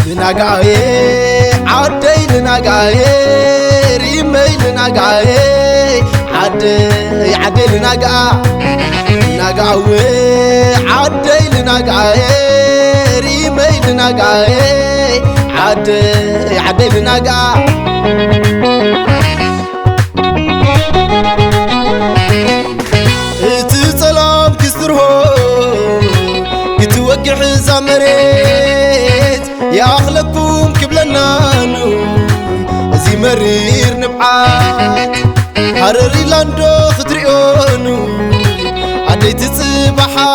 لناقاي عدي لناقاي ريمي لناقاي عدي لناقا ناقاوي عدي لناقاي ريمي لناقاي عدي لناقا اتسلام كسرهو كتوقع زمريت يا أخلكم كبلنانو زي مرير نبعات حرري لاندو خدريونو عدي تصبحا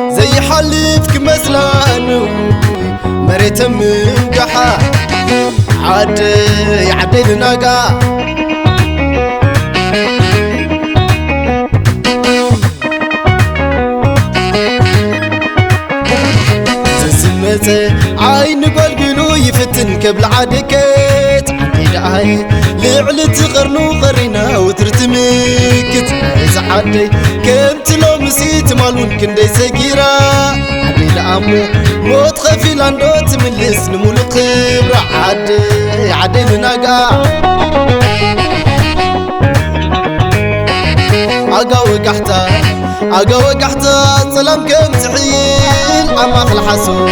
زي حلف كمسلانو مريت منقحا عدي لناقا عين قلقلو يفتن كبل عدكت عدي لعلت قرنو قرينا وترتمكت عدي كم تلو مسيت مالون كندي سقيرا عدي لأمو موت خفي لاندو تملس نمول قبرا عدي لناقا أقا وقحتا صلام كم تحيل أما خل حسوت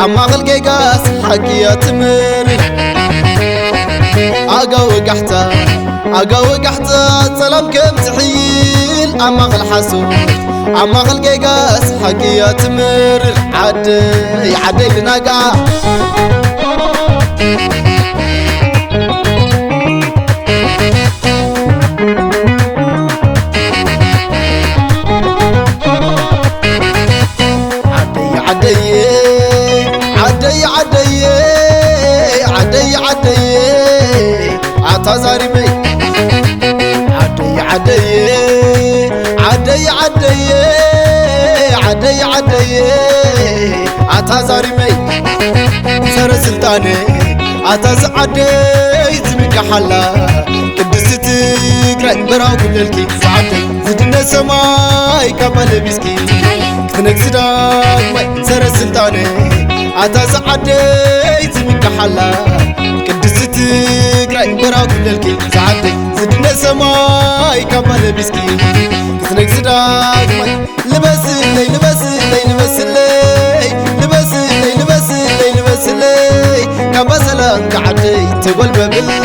أما خل قيقاس حكي تمر أقا وقحتا صلام كم تحيل أما خل حسوت أما خل قيقاس حكي تمر عدي لناقا عدي عتازاري مي عدي عتازاري مي سر سلطاني عتاز عدي زمك حلا قدست تقرأ براو كللكي سعدي زدنا سماي كمال بيسكي كتنك زدان مي سر سلطاني عتاز عدي زمك حلا قدست تقرأ براو كللكي سعدي زدنا سماي كمال بيسكي كتنك زدان مي لبس لي كبسلان كعدي تقول ببلي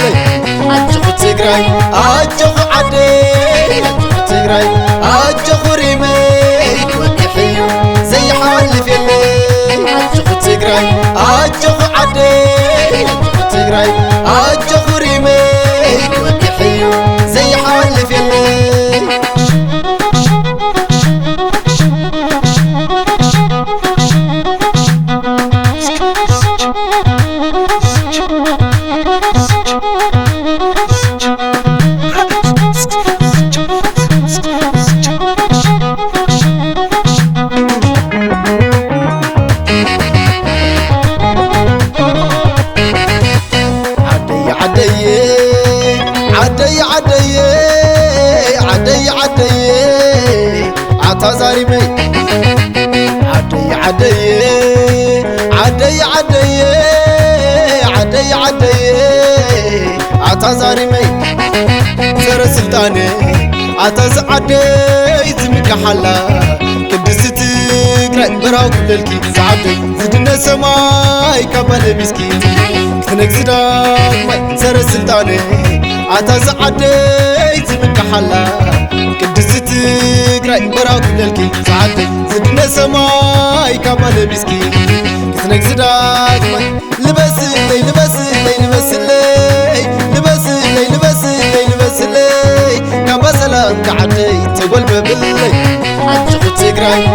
أجخ تقرأي أجخ عدي تقرأي أجخ ريمي وكحيو زي حالف يلي أجخ تقرأي أجخ عدي تقرأي أجخ ريمي وكحيو زي حالف يلي عتازاري مي عتازاري مي سر سلطاني عتاز عدي زمك حلا قدست تقرأ براو كللكي سعدي زدنا سماي كمال بيسكي كتنك زدان مي سر سلطاني عتاز عدي زمك حلا قدست تقرأ براو كللكي سعدي زدنا سماي كمال بيسكي كتنك زدان مي لبس لي كبسلان كعدي تقول ببلي أجخ تقرأي